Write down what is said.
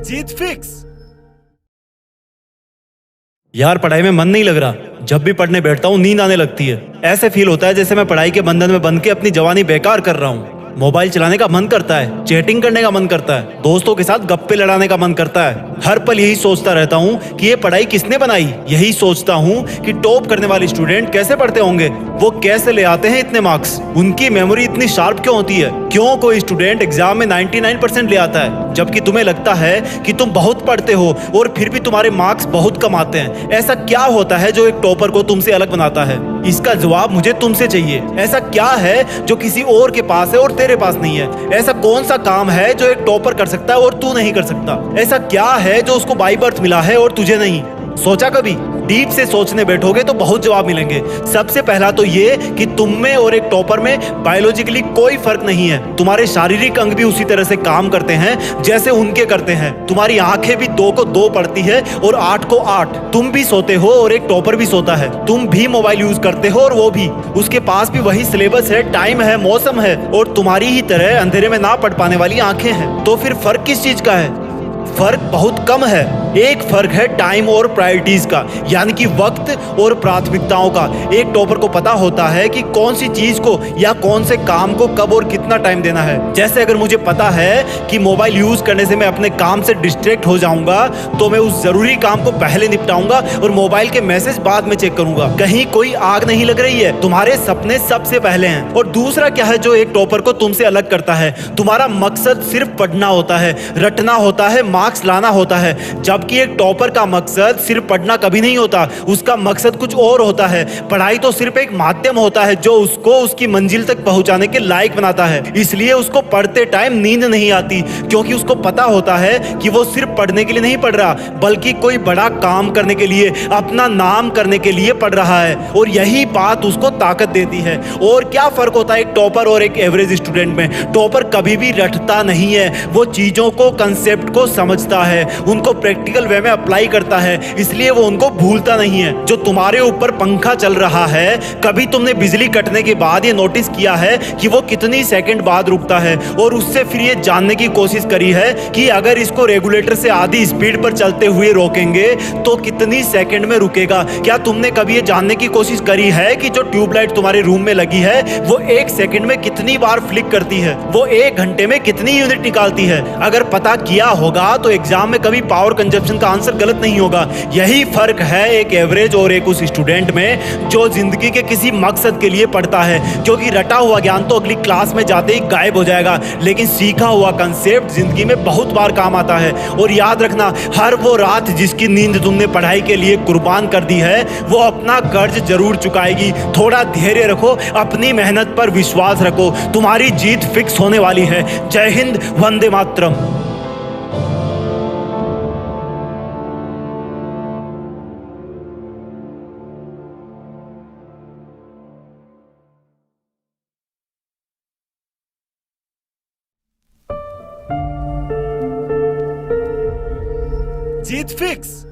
जीत fix. यार पढ़ाई में मन नहीं लग रहा। जब भी पढ़ने बैठता हूँ नींद आने लगती है। ऐसे फील होता है जैसे मैं पढ़ाई के बंधन में बंध के अपनी जवानी बेकार कर रहा हूँ। मोबाइल चलाने का मन करता है, चैटिंग करने का मन करता है, दोस्तों के साथ गप्पे लड़ाने का मन करता है। हर पल यही सोचता रहता हूँ कि ये पढ़ाई किसने बनाई। यही सोचता हूँ कि टॉप करने वाले स्टूडेंट कैसे पढ़ते होंगे, वो कैसे ले आते हैं इतने मार्क्स, उनकी मेमोरी इतनी शार्प क्यों होती है, क्यों कोई स्टूडेंट एग्जाम में 99% ले आता है जबकि तुम्हें लगता है कि तुम बहुत पढ़ते हो और फिर भी तुम्हारे मार्क्स बहुत कम आते हैं। ऐसा क्या होता है जो एक टॉपर को तुमसे अलग बनाता है? इसका जवाब मुझे तुमसे चाहिए। ऐसा क्या है जो किसी और के पास है और तेरे पास नहीं है? ऐसा कौन सा काम है जो एक टॉपर कर सकता है और तू नहीं कर सकता? ऐसा क्या है जो उसको बाय बर्थ मिला है और तुझे नहीं? सोचा कभी? डीप से सोचने बैठोगे तो बहुत जवाब मिलेंगे। सबसे पहला तो ये कि तुम में और एक टॉपर में बायोलॉजिकली कोई फर्क नहीं है। तुम्हारे शारीरिक अंग भी उसी तरह से काम करते हैं जैसे उनके करते हैं। तुम्हारी आंखें भी 2 को 2 पढ़ती है और 8 को 8। तुम भी सोते हो और एक टॉपर भी सोता है। तुम भी मोबाइल यूज करते हो और वो भी। उसके पास भी वही सिलेबस है, टाइम है, मौसम है और तुम्हारी ही तरह अंधेरे में ना पढ़ पाने वाली आंखें हैं। तो फिर फर्क किस चीज का है? फर्क बहुत कम है। एक फर्क है टाइम और प्रायोरिटीज का, यानी कि वक्त और प्राथमिकताओं का। एक टॉपर को पता होता है कि कौन सी चीज को या कौन से काम को कब और कितना टाइम देना है। जैसे अगर मुझे पता है कि मोबाइल यूज करने से मैं अपने काम से डिस्ट्रैक्ट हो जाऊंगा तो मैं उस जरूरी काम को पहले निपटाऊंगा और मोबाइल के मैसेज बाद में चेक करूंगा। कहीं कोई आग नहीं लग रही है, तुम्हारे सपने सबसे पहले हैं। और दूसरा क्या है जो एक टॉपर को तुमसे अलग करता है? तुम्हारा मकसद सिर्फ पढ़ना होता है, रटना होता है, मार्क्स लाना होता है। जबकि एक टॉपर का मकसद सिर्फ पढ़ना कभी नहीं होता, उसका मकसद कुछ और होता है। पढ़ाई तो सिर्फ एक माध्यम होता है जो उसको उसकी मंजिल तक पहुंचाने के लायक बनाता है। इसलिए उसको पढ़ते टाइम नींद नहीं आती, क्योंकि उसको पता होता है कि वो सिर्फ पढ़ने के लिए नहीं पढ़ रहा, बल्कि कोई बड़ा काम करने के लिए, अपना नाम करने के लिए पढ़ रहा है। और यही बात उसको ताकत देती है। और क्या फर्क होता है एक टॉपर और एक एवरेज स्टूडेंट में? टॉपर कभी भी रटता नहीं है, वो चीजों को, कंसेप्ट को समझता है, उनको प्रैक्टिकल वे में अप्लाई करता है, इसलिए वो उनको भूलता नहीं है। जो तुम्हारे ऊपर पंखा चल रहा है, कभी तुमने बिजली कटने के बाद ये नोटिस किया है कि वो कितनी सेकंड बाद रुकता है? और उससे फिर ये जानने की कोशिश करी है कि अगर इसको रेगुलेटर से आधी स्पीड पर चलते हुए रोकेंगे तो कितनी सेकंड में रुकेगा? क्या तुमने कभी ये जानने की कोशिश करी है कि जो ट्यूबलाइट तुम्हारे रूम में लगी है वो 1 सेकंड में कितनी बार फ्लिक करती है? वो 1 घंटे में कितनी यूनिट निकालती है? अगर पता किया होगा तो एग्जाम में कभी पावर कंजप्शन का आंसर गलत नहीं होगा। यही फर्क है एक एवरेज और एक उस स्टूडेंट में जो जिंदगी के किसी मकसद के लिए पढ़ता है। क्योंकि रटा हुआ ज्ञान तो अगली क्लास में जाते ही गायब हो जाएगा, लेकिन सीखा हुआ कंसेप्ट जिंदगी में बहुत बार काम आता है। और याद रखना, हर वो रात जिसकी नींद तुमने पढ़ाई के लिए कुर्बान कर दी है वो अपना कर्ज जरूर चुकाएगी। थोड़ा धैर्य रखो, अपनी मेहनत पर विश्वास रखो, तुम्हारी जीत फिक्स होने वाली है। जय हिंद, वंदे मातरम। जीत फिक्स।